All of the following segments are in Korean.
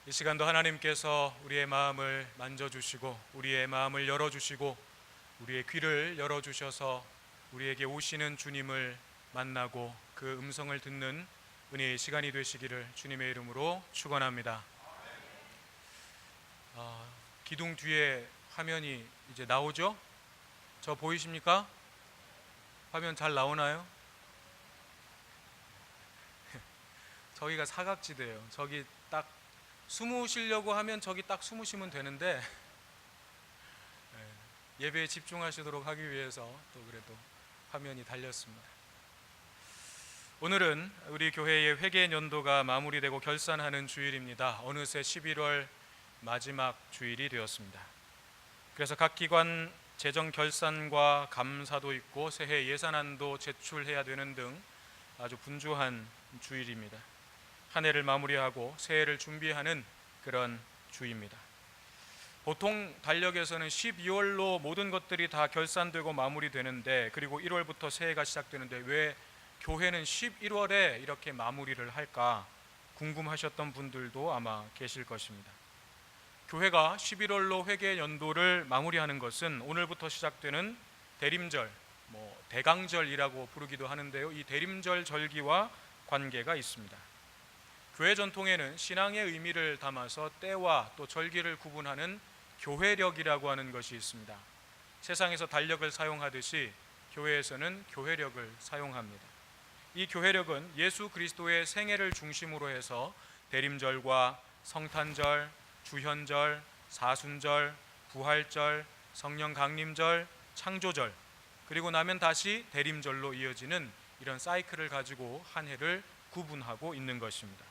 이 시간도 하나님께서 우리의 마음을 만져주시고 우리의 마음을 열어주시고 우리의 귀를 열어주셔서 우리에게 오시는 주님을 만나고 그 음성을 듣는 은혜의 시간이 되시기를 주님의 이름으로 축원합니다. 기둥 뒤에 화면이 이제 나오죠? 저 보이십니까? 화면 잘 나오나요? 저기가 사각지대예요. 저기 딱 숨으시려고 하면 저기 딱 숨으시면 되는데 예배에 집중하시도록 하기 위해서 또 그래도 화면이 달렸습니다. 오늘은 우리 교회의 회개 연도가 마무리되고 결산하는 주일입니다. 어느새 11월 마지막 주일이 되었습니다. 그래서 각 기관 재정 결산과 감사도 있고 새해 예산안도 제출해야 되는 등 아주 분주한 주일입니다. 한 해를 마무리하고 새해를 준비하는 그런 주입니다. 보통 달력에서는 12월로 모든 것들이 다 결산되고 마무리되는데, 그리고 1월부터 새해가 시작되는데 왜 교회는 11월에 이렇게 마무리를 할까 궁금하셨던 분들도 아마 계실 것입니다. 교회가 11월로 회개 연도를 마무리하는 것은 오늘부터 시작되는 대림절, 대강절이라고 부르기도 하는데요, 이 대림절 절기와 관계가 있습니다. 교회 전통에는 신앙의 의미를 담아서 때와 또 절기를 구분하는 교회력이라고 하는 것이 있습니다. 세상에서 달력을 사용하듯이 교회에서는 교회력을 사용합니다. 이 교회력은 예수 그리스도의 생애를 중심으로 해서 대림절과 성탄절, 주현절, 사순절, 부활절, 성령 강림절, 창조절, 그리고 나면 다시 대림절로 이어지는 이런 사이클을 가지고 한 해를 구분하고 있는 것입니다.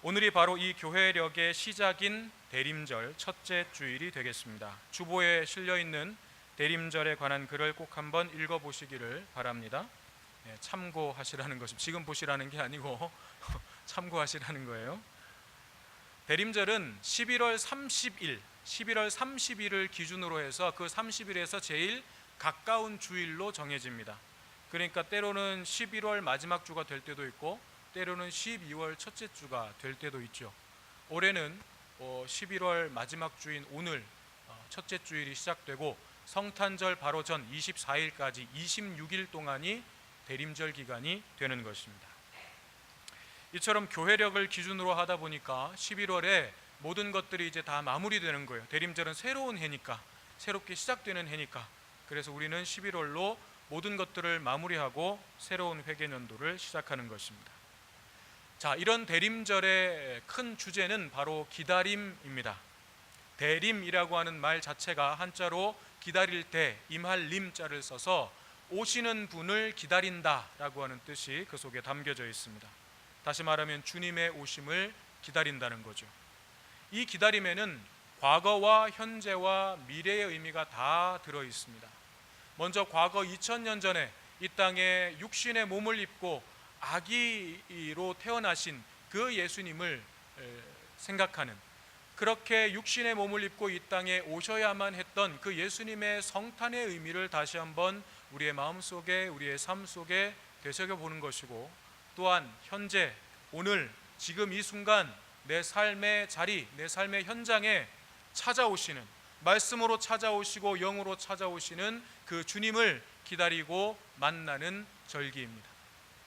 오늘이 바로 이 교회력의 시작인 대림절 첫째 주일이 되겠습니다. 주보에 실려있는 대림절에 관한 글을 꼭 한번 읽어보시기를 바랍니다. 참고하시라는 것입니다. 지금 보시라는 게 아니고 참고하시라는 거예요. 대림절은 11월 30일을 기준으로 해서 그 30일에서 제일 가까운 주일로 정해집니다. 그러니까 때로는 11월 마지막 주가 될 때도 있고 때로는 12월 첫째 주가 될 때도 있죠. 올해는 11월 마지막 주인 오늘 첫째 주일이 시작되고 성탄절 바로 전 24일까지 26일 동안이 대림절 기간이 되는 것입니다. 이처럼 교회력을 기준으로 하다 보니까 11월에 모든 것들이 이제 다 마무리되는 거예요. 대림절은 새로운 해니까, 새롭게 시작되는 해니까. 그래서 우리는 11월로 모든 것들을 마무리하고 새로운 회개년도를 시작하는 것입니다. 자, 이런 대림절의 큰 주제는 바로 기다림입니다. 대림이라고 하는 말 자체가 한자로 기다릴 때 임할 림자를 써서 오시는 분을 기다린다라고 하는 뜻이 그 속에 담겨져 있습니다. 다시 말하면 주님의 오심을 기다린다는 거죠. 이 기다림에는 과거와 현재와 미래의 의미가 다 들어 있습니다. 먼저 과거 2000년 전에 이 땅에 육신의 몸을 입고 아기로 태어나신 그 예수님을 생각하는, 그렇게 육신의 몸을 입고 이 땅에 오셔야만 했던 그 예수님의 성탄의 의미를 다시 한번 우리의 마음속에, 우리의 삶 속에 되새겨보는 것이고, 또한 현재, 오늘, 지금 이 순간 내 삶의 자리, 내 삶의 현장에 찾아오시는, 말씀으로 찾아오시고 영으로 찾아오시는 그 주님을 기다리고 만나는 절기입니다.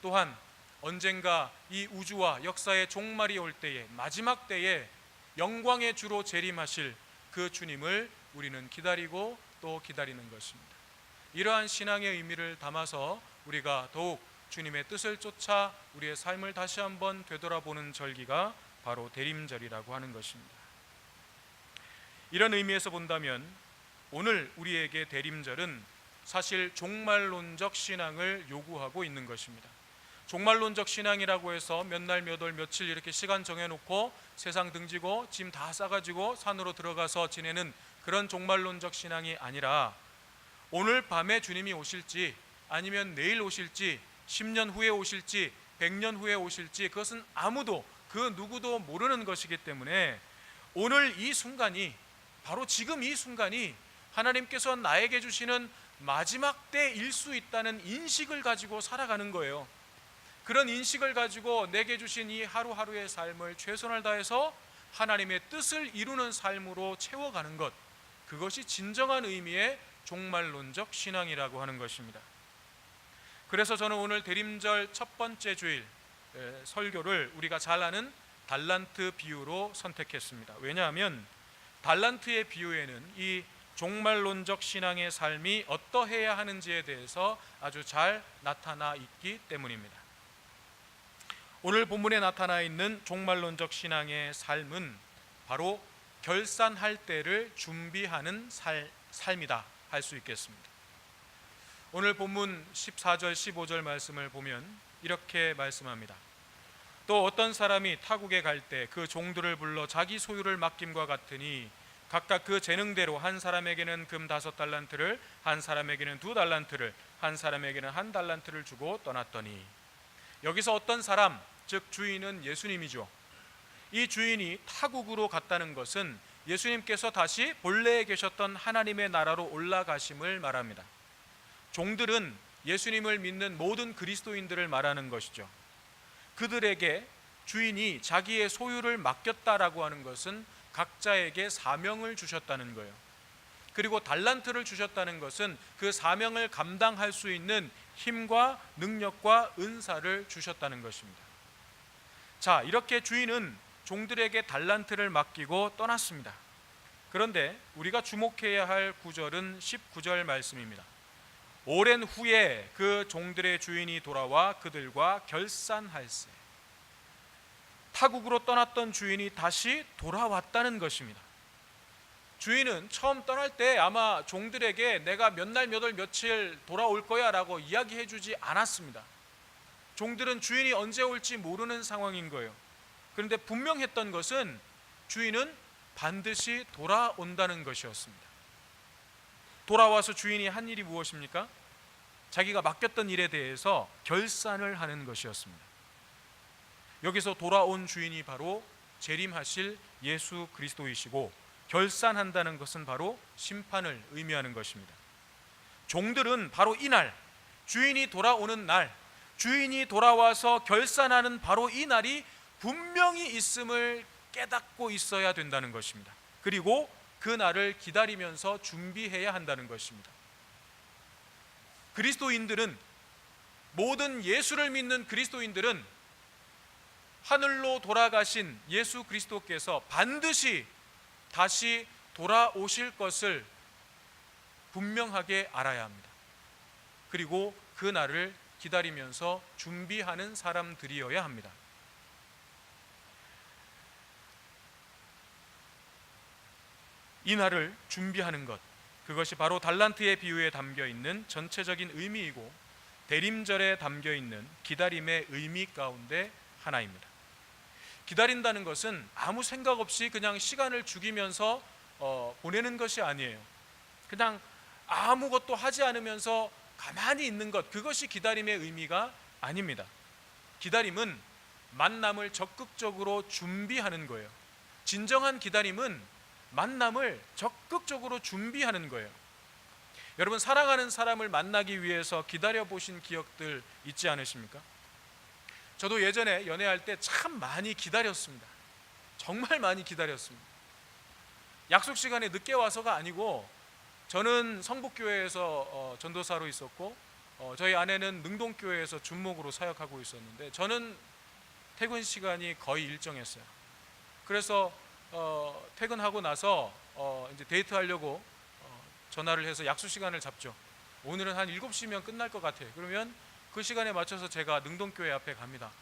또한 언젠가 이 우주와 역사의 종말이 올 때에, 마지막 때에 영광의 주로 재림하실 그 주님을 우리는 기다리고 또 기다리는 것입니다. 이러한 신앙의 의미를 담아서 우리가 더욱 주님의 뜻을 쫓아 우리의 삶을 다시 한번 되돌아보는 절기가 바로 대림절이라고 하는 것입니다. 이런 의미에서 본다면 오늘 우리에게 대림절은 사실 종말론적 신앙을 요구하고 있는 것입니다. 종말론적 신앙이라고 해서 몇 날 몇 월 며칠 이렇게 시간 정해놓고 세상 등지고 짐 다 싸가지고 산으로 들어가서 지내는 그런 종말론적 신앙이 아니라, 오늘 밤에 주님이 오실지 아니면 내일 오실지 10년 후에 오실지 100년 후에 오실지 그것은 아무도, 그 누구도 모르는 것이기 때문에 오늘 이 순간이, 바로 지금 이 순간이 하나님께서 나에게 주시는 마지막 때일 수 있다는 인식을 가지고 살아가는 거예요. 그런 인식을 가지고 내게 주신 이 하루하루의 삶을 최선을 다해서 하나님의 뜻을 이루는 삶으로 채워가는 것, 그것이 진정한 의미의 종말론적 신앙이라고 하는 것입니다. 그래서 저는 오늘 대림절 첫 번째 주일 설교를 우리가 잘 아는 달란트 비유로 선택했습니다. 왜냐하면 달란트의 비유에는 이 종말론적 신앙의 삶이 어떠해야 하는지에 대해서 아주 잘 나타나 있기 때문입니다. 오늘 본문에 나타나 있는 종말론적 신앙의 삶은 바로 결산할 때를 준비하는 삶이다 할 수 있겠습니다. 오늘 본문 14절 15절 말씀을 보면 이렇게 말씀합니다. 또 어떤 사람이 타국에 갈 때 그 종들을 불러 자기 소유를 맡김과 같으니 각각 그 재능대로 한 사람에게는 금 5달란트를, 한 사람에게는 2달란트를, 한 사람에게는 1달란트를 주고 떠났더니. 여기서 어떤 사람, 즉 주인은 예수님이죠. 이 주인이 타국으로 갔다는 것은 예수님께서 다시 본래에 계셨던 하나님의 나라로 올라가심을 말합니다. 종들은 예수님을 믿는 모든 그리스도인들을 말하는 것이죠. 그들에게 주인이 자기의 소유를 맡겼다라고 하는 것은 각자에게 사명을 주셨다는 거예요. 그리고 달란트를 주셨다는 것은 그 사명을 감당할 수 있는 힘과 능력과 은사를 주셨다는 것입니다. 자, 이렇게 주인은 종들에게 달란트를 맡기고 떠났습니다. 그런데 우리가 주목해야 할 구절은 19절 말씀입니다. 오랜 후에 그 종들의 주인이 돌아와 그들과 결산할세. 타국으로 떠났던 주인이 다시 돌아왔다는 것입니다. 주인은 처음 떠날 때 아마 종들에게 내가 몇 날 몇 월 며칠 돌아올 거야 라고 이야기해 주지 않았습니다. 종들은 주인이 언제 올지 모르는 상황인 거예요. 그런데 분명했던 것은 주인은 반드시 돌아온다는 것이었습니다. 돌아와서 주인이 한 일이 무엇입니까? 자기가 맡겼던 일에 대해서 결산을 하는 것이었습니다. 여기서 돌아온 주인이 바로 재림하실 예수 그리스도이시고, 결산한다는 것은 바로 심판을 의미하는 것입니다. 종들은 바로 이날, 주인이 돌아오는 날, 주인이 돌아와서 결산하는 바로 이 날이 분명히 있음을 깨닫고 있어야 된다는 것입니다. 그리고 그 날을 기다리면서 준비해야 한다는 것입니다. 그리스도인들은, 모든 예수를 믿는 그리스도인들은 하늘로 돌아가신 예수 그리스도께서 반드시 다시 돌아오실 것을 분명하게 알아야 합니다. 그리고 그 날을 기다리면서 준비하는 사람들이어야 합니다. 이 날을 준비하는 것, 그것이 바로 달란트의 비유에 담겨 있는 전체적인 의미이고 대림절에 담겨 있는 기다림의 의미 가운데 하나입니다. 기다린다는 것은 아무 생각 없이 그냥 시간을 죽이면서 보내는 것이 아니에요. 그냥 아무것도 하지 않으면서 가만히 있는 것, 그것이 기다림의 의미가 아닙니다. 기다림은 만남을 적극적으로 준비하는 거예요. 진정한 기다림은 만남을 적극적으로 준비하는 거예요. 여러분, 사랑하는 사람을 만나기 위해서 기다려 보신 기억들 있지 않으십니까? 저도 예전에 연애할 때 참 많이 기다렸습니다. 정말 많이 기다렸습니다. 약속 시간에 늦게 와서가 아니고, 저는 성북교회에서 전도사로 있었고, 저희 아내는 능동교회에서 준목으로 사역하고 있었는데, 저는 퇴근 시간이 거의 일정했어요. 그래서 퇴근하고 나서 이제 데이트하려고 전화를 해서 약속 시간을 잡죠. 오늘은 한 7시면 끝날 것 같아. 그러면 그 시간에 맞춰서 제가 능동교회 앞에 갑니다.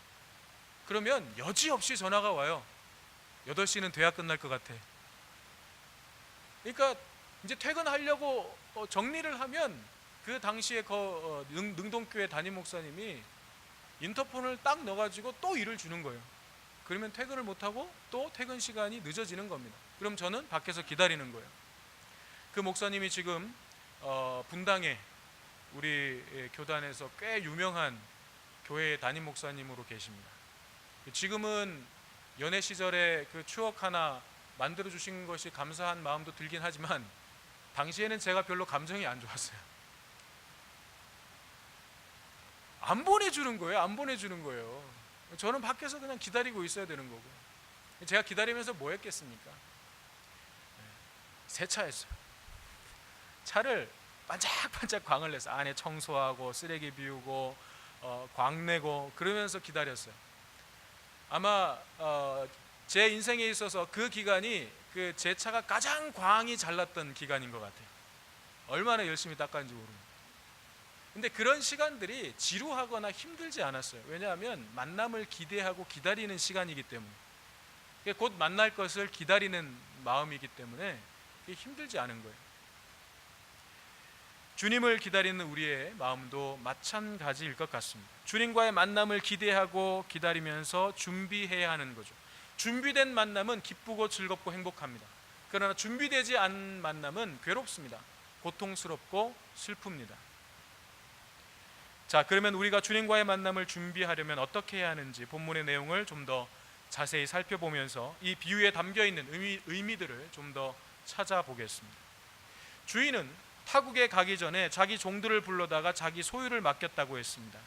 그러면 여지없이 전화가 와요. 8시는 돼야 끝날 것 같아. 그러니까 이제 퇴근하려고 정리를 하면 그 당시에 능동교회 담임 목사님이 인터폰을 딱 넣어가지고 또 일을 주는 거예요. 그러면 퇴근을 못하고 또 퇴근 시간이 늦어지는 겁니다. 그럼 저는 밖에서 기다리는 거예요. 그 목사님이 지금 분당에 우리 교단에서 꽤 유명한 교회 담임 목사님으로 계십니다. 지금은 연애 시절에 그 추억 하나 만들어 주신 것이 감사한 마음도 들긴 하지만, 당시에는 제가 별로 감정이 안 좋았어요. 안 보내주는 거예요. 안 보내주는 거예요. 저는 밖에서 그냥 기다리고 있어야 되는 거고. 제가 기다리면서 뭐 했겠습니까? 세차했어요. 차를 반짝반짝 광을 내서 안에 청소하고 쓰레기 비우고 광 내고 그러면서 기다렸어요. 아마 제 인생에 있어서 그 기간이 그 제 차가 가장 광이 잘 났던 기간인 것 같아요. 얼마나 열심히 닦았는지 모릅니다. 근데 그런 시간들이 지루하거나 힘들지 않았어요. 왜냐하면 만남을 기대하고 기다리는 시간이기 때문에, 곧 만날 것을 기다리는 마음이기 때문에 힘들지 않은 거예요. 주님을 기다리는 우리의 마음도 마찬가지일 것 같습니다. 주님과의 만남을 기대하고 기다리면서 준비해야 하는 거죠. 준비된 만남은 기쁘고 즐겁고 행복합니다. 그러나 준비되지 않은 만남은 괴롭습니다. 고통스럽고 슬픕니다. 자, 그러면 우리가 주님과의 만남을 준비하려면 어떻게 해야 하는지 본문의 내용을 좀 더 자세히 살펴보면서 이 비유에 담겨있는 의미들을 좀 더 찾아보겠습니다. 주인은 타국에 가기 전에 자기 종들을 불러다가 자기 소유를 맡겼다고 했습니다.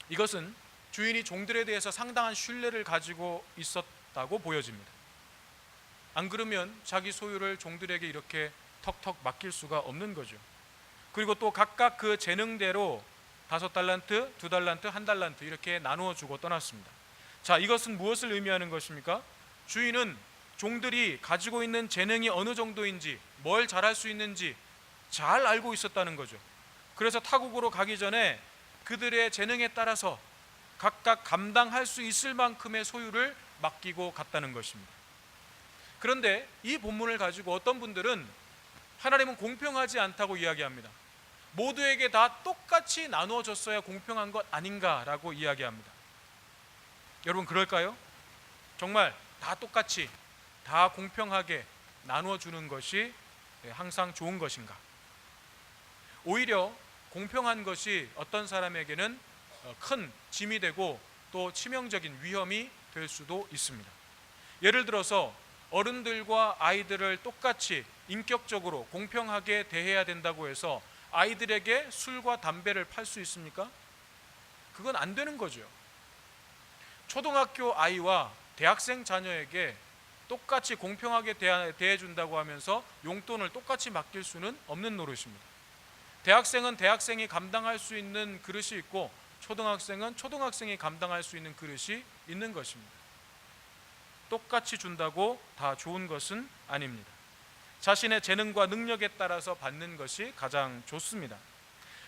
이것은 주인이 종들에 대해서 상당한 신뢰를 가지고 있었다고 보여집니다. 안 그러면 자기 소유를 종들에게 이렇게 턱턱 맡길 수가 없는 거죠. 그리고 또 각각 그 재능대로 5달란트, 2달란트, 1달란트 이렇게 나누어 주고 떠났습니다. 자, 이것은 무엇을 의미하는 것입니까? 주인은 종들이 가지고 있는 재능이 어느 정도인지, 뭘 잘할 수 있는지 잘 알고 있었다는 거죠. 그래서 타국으로 가기 전에 그들의 재능에 따라서 각각 감당할 수 있을 만큼의 소유를 맡기고 갔다는 것입니다. 그런데 이 본문을 가지고 어떤 분들은 하나님은 공평하지 않다고 이야기합니다. 모두에게 다 똑같이 나누어 줬어야 공평한 것 아닌가라고 이야기합니다. 여러분, 그럴까요? 정말 다 똑같이 다 공평하게 나누어 주는 것이 항상 좋은 것인가? 오히려 공평한 것이 어떤 사람에게는 큰 짐이 되고 또 치명적인 위험이 될 수도 있습니다. 예를 들어서 어른들과 아이들을 똑같이 인격적으로 공평하게 대해야 된다고 해서 아이들에게 술과 담배를 팔 수 있습니까? 그건 안 되는 거죠. 초등학교 아이와 대학생 자녀에게 똑같이 공평하게 대해준다고 하면서 용돈을 똑같이 맡길 수는 없는 노릇입니다. 대학생은 대학생이 감당할 수 있는 그릇이 있고 초등학생은 초등학생이 감당할 수 있는 그릇이 있는 것입니다. 똑같이 준다고 다 좋은 것은 아닙니다. 자신의 재능과 능력에 따라서 받는 것이 가장 좋습니다.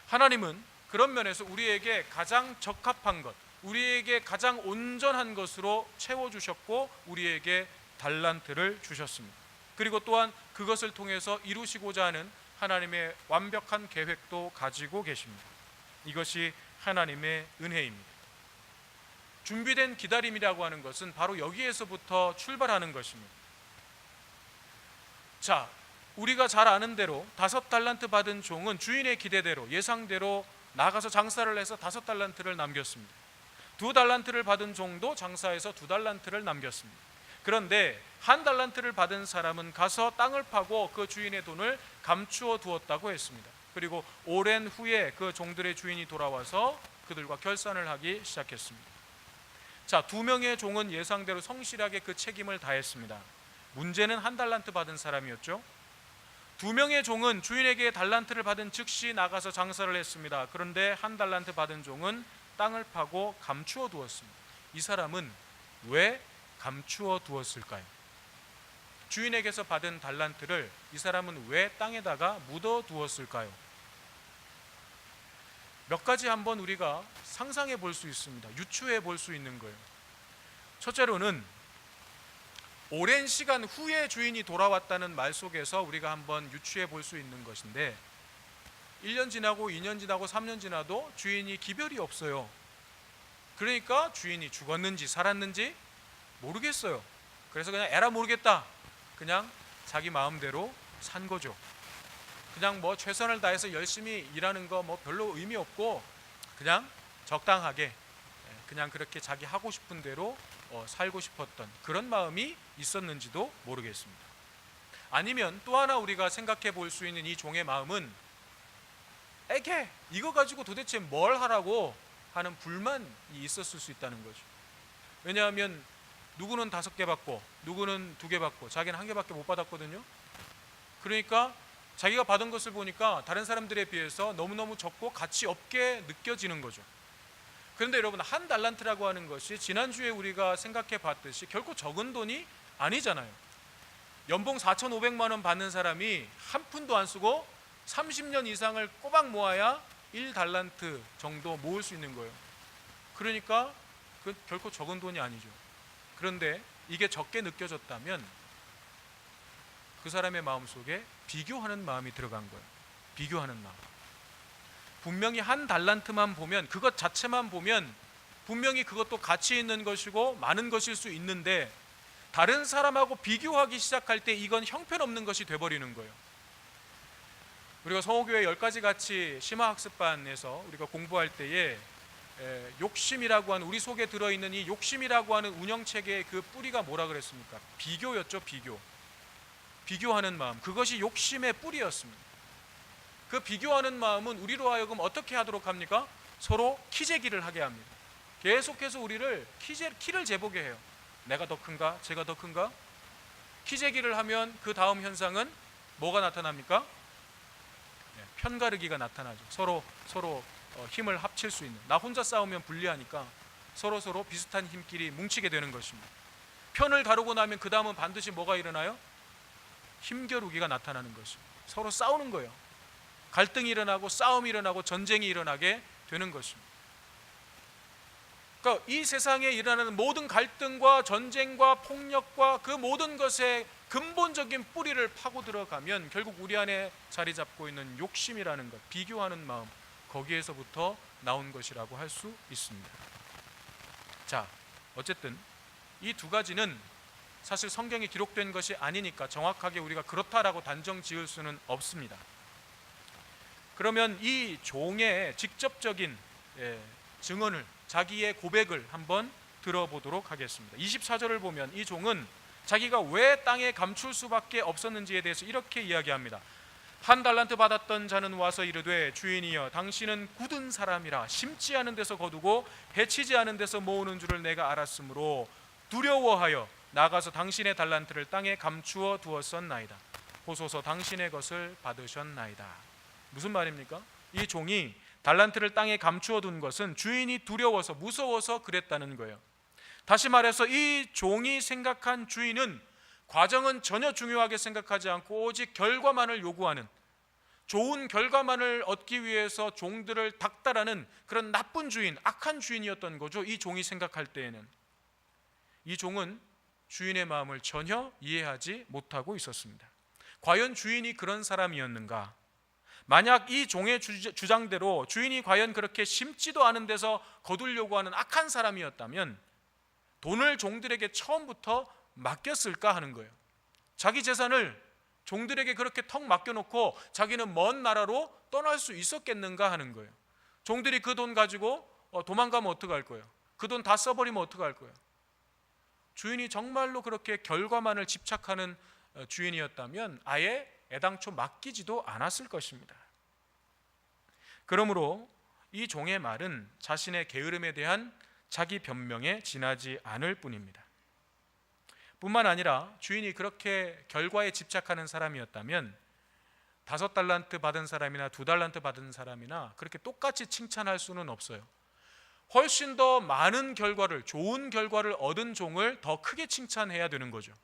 하나님은 그런 면에서 우리에게 가장 적합한 것, 우리에게 가장 온전한 것으로 채워주셨고 우리에게 달란트를 주셨습니다. 그리고 또한 그것을 통해서 이루시고자 하는 하나님의 완벽한 계획도 가지고 계십니다. 이것이 하나님의 은혜입니다. 준비된 기다림이라고 하는 것은 바로 여기에서부터 출발하는 것입니다. 자, 우리가 잘 아는 대로 5달란트 받은 종은 주인의 기대대로 예상대로 나가서 장사를 해서 5달란트를 남겼습니다. 2달란트를 받은 종도 장사해서 2달란트를 남겼습니다. 그런데 1달란트를 받은 사람은 가서 땅을 파고 그 주인의 돈을 감추어 두었다고 했습니다. 그리고 오랜 후에 그 종들의 주인이 돌아와서 그들과 결산을 하기 시작했습니다. 자, 2명의 종은 예상대로 성실하게 그 책임을 다했습니다. 문제는 1달란트 받은 사람이었죠. 2명의 종은 주인에게 달란트를 받은 즉시 나가서 장사를 했습니다. 그런데 1달란트 받은 종은 땅을 파고 감추어 두었습니다. 이 사람은 왜 감추어 두었을까요? 주인에게서 받은 달란트를 이 사람은 왜 땅에다가 묻어 두었을까요? 몇 가지 한번 우리가 상상해 볼 수 있습니다. 유추해 볼 수 있는 거예요. 첫째로는 오랜 시간 후에 주인이 돌아왔다는 말 속에서 우리가 한번 유추해 볼 수 있는 것인데 1년 지나고 2년 지나고 3년 지나도 주인이 기별이 없어요. 그러니까 주인이 죽었는지 살았는지 모르겠어요. 그래서 그냥 에라 모르겠다. 그냥 자기 마음대로 산 거죠. 그냥 뭐 최선을 다해서 열심히 일하는 거 뭐 별로 의미 없고 그냥 적당하게 그냥 그렇게 자기 하고 싶은 대로 살고 싶었던 그런 마음이 있었는지도 모르겠습니다. 아니면 또 하나 우리가 생각해 볼 수 있는 이 종의 마음은 에게 이거 가지고 도대체 뭘 하라고 하는 불만이 있었을 수 있다는 거죠. 왜냐하면 누구는 5개 받고 누구는 2개 받고 자기는 1개밖에 못 받았거든요. 그러니까 자기가 받은 것을 보니까 다른 사람들에 비해서 너무너무 적고 가치 없게 느껴지는 거죠. 그런데 여러분, 한 달란트라고 하는 것이 지난주에 우리가 생각해 봤듯이 결코 적은 돈이 아니잖아요. 연봉 4,500만 원 받는 사람이 한 푼도 안 쓰고 30년 이상을 꼬박 모아야 1달란트 정도 모을 수 있는 거예요. 그러니까 그 결코 적은 돈이 아니죠. 그런데 이게 적게 느껴졌다면 그 사람의 마음속에 비교하는 마음이 들어간 거예요. 비교하는 마음. 분명히 한 달란트만 보면, 그것 자체만 보면 분명히 그것도 가치 있는 것이고 많은 것일 수 있는데, 다른 사람하고 비교하기 시작할 때 이건 형편없는 것이 돼버리는 거예요. 우리가 성호교회 10가지 가치 심화학습반에서 우리가 공부할 때에 욕심이라고 하는, 우리 속에 들어있는 이 욕심이라고 하는 운영체계의 그 뿌리가 뭐라 그랬습니까? 비교였죠. 비교하는 마음, 그것이 욕심의 뿌리였습니다. 그 비교하는 마음은 우리로 하여금 어떻게 하도록 합니까? 서로 키재기를 하게 합니다. 계속해서 우리를 키를 재보게 해요. 내가 더 큰가? 제가 더 큰가? 키재기를 하면 그 다음 현상은 뭐가 나타납니까? 편가르기가 나타나죠. 서로 힘을 합칠 수 있는, 나 혼자 싸우면 불리하니까 서로 비슷한 힘끼리 뭉치게 되는 것입니다. 편을 가르고 나면 그 다음은 반드시 뭐가 일어나요? 힘겨루기가 나타나는 것입니다. 서로 싸우는 거예요. 갈등이 일어나고 싸움이 일어나고 전쟁이 일어나게 되는 것입니다. 그러니까 이 세상에 일어나는 모든 갈등과 전쟁과 폭력과 그 모든 것의 근본적인 뿌리를 파고 들어가면 결국 우리 안에 자리 잡고 있는 욕심이라는 것, 비교하는 마음, 거기에서부터 나온 것이라고 할 수 있습니다. 자, 어쨌든 이 2가지는 사실 성경에 기록된 것이 아니니까 정확하게 우리가 그렇다라고 단정 지을 수는 없습니다. 그러면 이 종의 직접적인 증언을, 자기의 고백을 한번 들어보도록 하겠습니다. 24절을 보면 이 종은 자기가 왜 땅에 감출 수밖에 없었는지에 대해서 이렇게 이야기합니다. 한 달란트 받았던 자는 와서 이르되, 주인이여, 당신은 굳은 사람이라 심지 않은 데서 거두고 해치지 않은 데서 모으는 줄을 내가 알았으므로 두려워하여 나가서 당신의 달란트를 땅에 감추어 두었었나이다. 보소서, 당신의 것을 받으셨나이다. 무슨 말입니까? 이 종이 달란트를 땅에 감추어 둔 것은 주인이 두려워서, 무서워서 그랬다는 거예요. 다시 말해서 이 종이 생각한 주인은 과정은 전혀 중요하게 생각하지 않고 오직 결과만을 요구하는, 좋은 결과만을 얻기 위해서 종들을 닥달하는 그런 나쁜 주인, 악한 주인이었던 거죠. 이 종이 생각할 때에는. 이 종은 주인의 마음을 전혀 이해하지 못하고 있었습니다. 과연 주인이 그런 사람이었는가? 만약 이 종의 주장대로 주인이 과연 그렇게 심지도 않은 데서 거두려고 하는 악한 사람이었다면 돈을 종들에게 처음부터 맡겼을까 하는 거예요. 자기 재산을 종들에게 그렇게 턱 맡겨놓고 자기는 먼 나라로 떠날 수 있었겠는가 하는 거예요. 종들이 그 돈 가지고 도망가면 어떡할 거예요? 그 돈 다 써버리면 어떡할 거예요? 주인이 정말로 그렇게 결과만을 집착하는 주인이었다면 아예 애당초 맡기지도 않았을 것입니다. 그러므로 이 종의 말은 자신의 게으름에 대한 자기 변명에 지나지 않을 뿐입니다. 뿐만 아니라 주인이 그렇게 결과에 집착하는 사람이었다면 5달란트 받은 사람이나 2달란트 받은 사람이나 그렇게 똑같이 칭찬할 수는 없어요. 훨씬 더 많은 결과를, 좋은 결과를 얻은 종을 더 크게 칭찬해야 되는 거죠.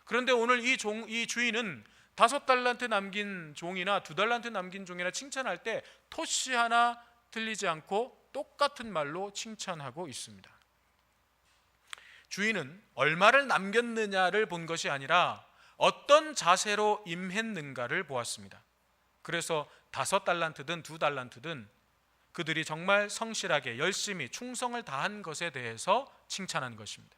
그런데 오늘 이 주인은 5달란트 남긴 종이나 2달란트 남긴 종이나 칭찬할 때 토시 하나 틀리지 않고 똑같은 말로 칭찬하고 있습니다. 주인은 얼마를 남겼느냐를 본 것이 아니라 어떤 자세로 임했는가를 보았습니다. 그래서 5달란트든 2달란트든 그들이 정말 성실하게 열심히 충성을 다한 것에 대해서 칭찬한 것입니다.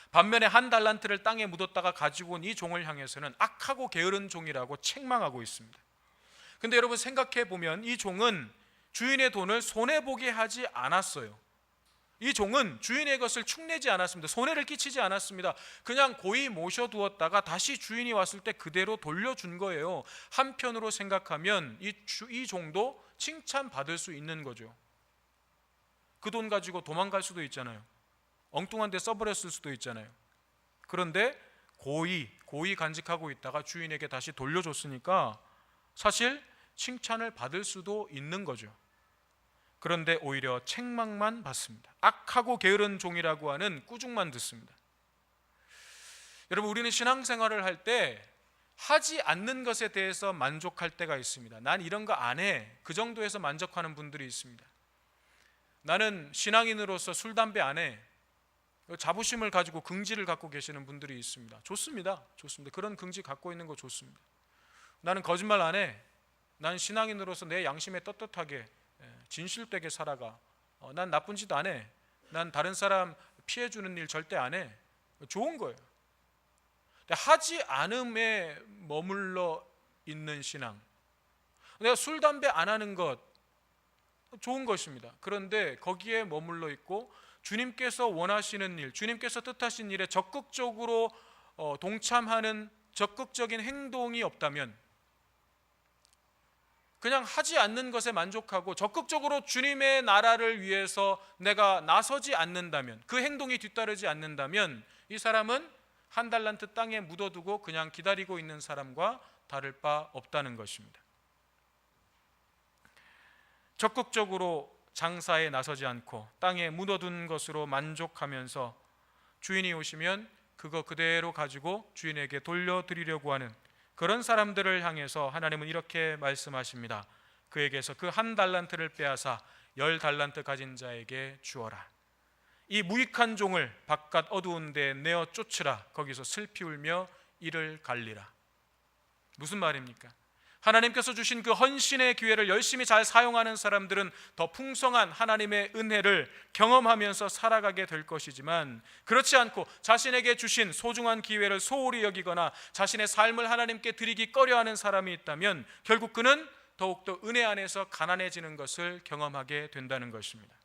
반면에 1달란트를 땅에 묻었다가 가지고 온 이 종을 향해서는 악하고 게으른 종이라고 책망하고 있습니다. 근데 여러분 생각해 보면 이 종은 주인의 돈을 손해보게 하지 않았어요. 이 종은 주인의 것을 축내지 않았습니다. 손해를 끼치지 않았습니다. 그냥 고이 모셔두었다가 다시 주인이 왔을 때 그대로 돌려준 거예요. 한편으로 생각하면 이 종도 칭찬받을 수 있는 거죠. 그 돈 가지고 도망갈 수도 있잖아요. 엉뚱한 데 써버렸을 수도 있잖아요. 그런데 고이 간직하고 있다가 주인에게 다시 돌려줬으니까 사실 칭찬을 받을 수도 있는 거죠. 그런데 오히려 책망만 받습니다. 악하고 게으른 종이라고 하는 꾸중만 듣습니다. 여러분, 우리는 신앙생활을 할 때 하지 않는 것에 대해서 만족할 때가 있습니다. 난 이런 거 안 해. 그 정도에서 만족하는 분들이 있습니다. 나는 신앙인으로서 술, 담배 안 해. 자부심을 가지고 긍지를 갖고 계시는 분들이 있습니다. 좋습니다. 그런 긍지 갖고 있는 거 좋습니다. 나는 거짓말 안 해. 난 신앙인으로서 내 양심에 떳떳하게 진실되게 살아가. 난 나쁜 짓 안 해. 난 다른 사람 피해주는 일 절대 안 해. 좋은 거예요. 하지 않음에 머물러 있는 신앙, 내가 술, 담배 안 하는 것 좋은 것입니다. 그런데 거기에 머물러 있고 주님께서 원하시는 일, 주님께서 뜻하신 일에 적극적으로 동참하는 적극적인 행동이 없다면, 그냥 하지 않는 것에 만족하고 적극적으로 주님의 나라를 위해서 내가 나서지 않는다면, 그 행동이 뒤따르지 않는다면 이 사람은 한 달란트 땅에 묻어두고 그냥 기다리고 있는 사람과 다를 바 없다는 것입니다. 적극적으로 장사에 나서지 않고 땅에 묻어둔 것으로 만족하면서 주인이 오시면 그거 그대로 가지고 주인에게 돌려드리려고 하는 그런 사람들을 향해서 하나님은 이렇게 말씀하십니다. 그에게서 그 한 달란트를 빼앗아 10달란트 가진 자에게 주어라. 이 무익한 종을 바깥 어두운 데 내어 쫓으라. 거기서 슬피 울며 이를 갈리라. 무슨 말입니까? 하나님께서 주신 그 헌신의 기회를 열심히 잘 사용하는 사람들은 더 풍성한 하나님의 은혜를 경험하면서 살아가게 될 것이지만, 그렇지 않고 자신에게 주신 소중한 기회를 소홀히 여기거나 자신의 삶을 하나님께 드리기 꺼려하는 사람이 있다면 결국 그는 더욱더 은혜 안에서 가난해지는 것을 경험하게 된다는 것입니다.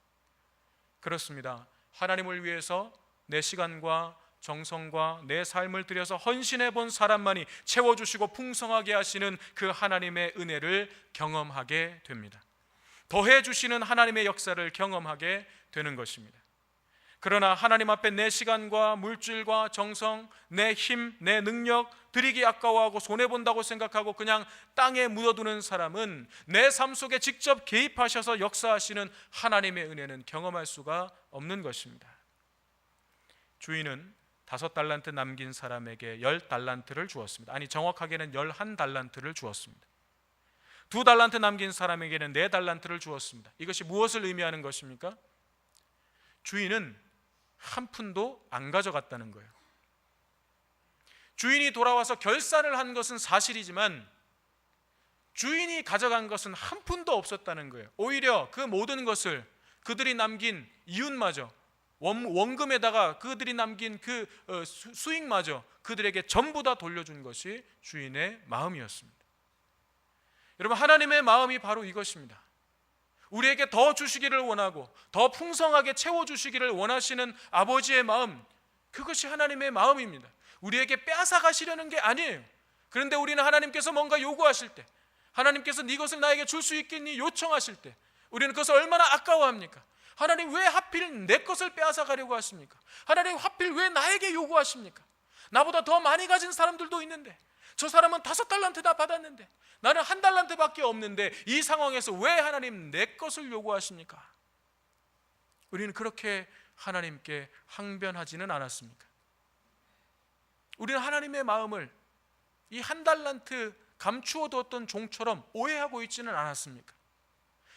그렇습니다. 하나님을 위해서 내 시간과 정성과 내 삶을 들여서 헌신해 본 사람만이 채워주시고 풍성하게 하시는 그 하나님의 은혜를 경험하게 됩니다. 더해 주시는 하나님의 역사를 경험하게 되는 것입니다. 그러나 하나님 앞에 내 시간과 물질과 정성, 내 힘, 내 능력 드리기 아까워하고 손해본다고 생각하고 그냥 땅에 묻어두는 사람은 내 삶 속에 직접 개입하셔서 역사하시는 하나님의 은혜는 경험할 수가 없는 것입니다. 주인은 5달란트 남긴 사람에게 10달란트를 주었습니다. 아니, 정확하게는 11달란트를 주었습니다. 2달란트 남긴 사람에게는 4달란트를 주었습니다. 이것이 무엇을 의미하는 것입니까? 주인은 한 푼도 안 가져갔다는 거예요. 주인이 돌아와서 결산을 한 것은 사실이지만 주인이 가져간 것은 한 푼도 없었다는 거예요. 오히려 그 모든 것을 그들이 남긴 이윤마저, 원금에다가 그들이 남긴 그 수익마저 그들에게 전부 다 돌려준 것이 주인의 마음이었습니다. 여러분, 하나님의 마음이 바로 이것입니다. 우리에게 더 주시기를 원하고 더 풍성하게 채워주시기를 원하시는 아버지의 마음, 그것이 하나님의 마음입니다. 우리에게 빼앗아 가시려는 게 아니에요. 그런데 우리는 하나님께서 뭔가 요구하실 때, 하나님께서 네 것을 나에게 줄 수 있겠니 요청하실 때 우리는 그것을 얼마나 아까워합니까? 하나님, 왜 하필 내 것을 빼앗아 가려고 하십니까? 하나님, 하필 왜 나에게 요구하십니까? 나보다 더 많이 가진 사람들도 있는데, 저 사람은 5달란트나 받았는데 나는 1달란트밖에 없는데 이 상황에서 왜 하나님 내 것을 요구하십니까? 우리는 그렇게 하나님께 항변하지는 않았습니까? 우리는 하나님의 마음을 이 1달란트 감추어 두었던 종처럼 오해하고 있지는 않았습니까?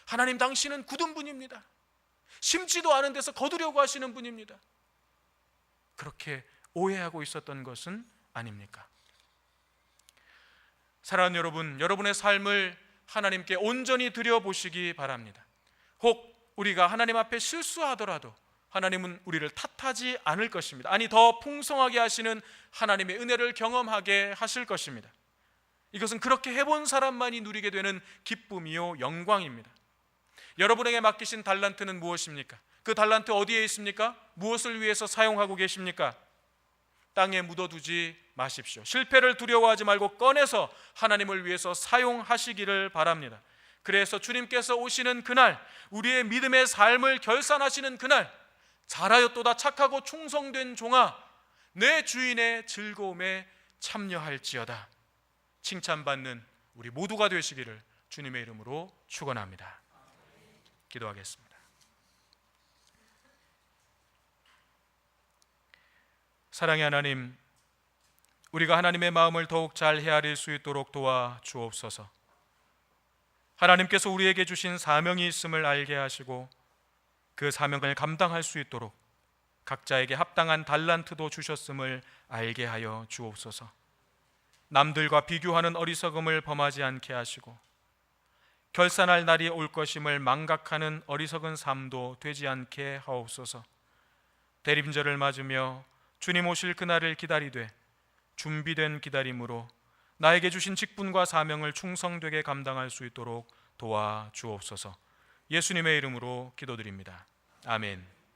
하나님, 당신은 굳은 분입니다. 심지도 않은 데서 거두려고 하시는 분입니다. 그렇게 오해하고 있었던 것은 아닙니까? 사랑하는 여러분, 여러분의 삶을 하나님께 온전히 드려보시기 바랍니다. 혹 우리가 하나님 앞에 실수하더라도 하나님은 우리를 탓하지 않을 것입니다. 아니, 더 풍성하게 하시는 하나님의 은혜를 경험하게 하실 것입니다. 이것은 그렇게 해본 사람만이 누리게 되는 기쁨이요 영광입니다. 여러분에게 맡기신 달란트는 무엇입니까? 그 달란트 어디에 있습니까? 무엇을 위해서 사용하고 계십니까? 땅에 묻어두지 마십시오. 실패를 두려워하지 말고 꺼내서 하나님을 위해서 사용하시기를 바랍니다. 그래서 주님께서 오시는 그날, 우리의 믿음의 삶을 결산하시는 그날, 잘하였도다 착하고 충성된 종아, 내 주인의 즐거움에 참여할지어다. 칭찬받는 우리 모두가 되시기를 주님의 이름으로 축원합니다. 기도하겠습니다. 사랑의 하나님, 우리가 하나님의 마음을 더욱 잘 헤아릴 수 있도록 도와 주옵소서. 하나님께서 우리에게 주신 사명이 있음을 알게 하시고 그 사명을 감당할 수 있도록 각자에게 합당한 달란트도 주셨음을 알게 하여 주옵소서. 남들과 비교하는 어리석음을 범하지 않게 하시고 결산할 날이 올 것임을 망각하는 어리석은 삶도 되지 않게 하옵소서. 대림절을 맞으며 주님 오실 그날을 기다리되 준비된 기다림으로 나에게 주신 직분과 사명을 충성되게 감당할 수 있도록 도와 주옵소서. 예수님의 이름으로 기도드립니다. 아멘.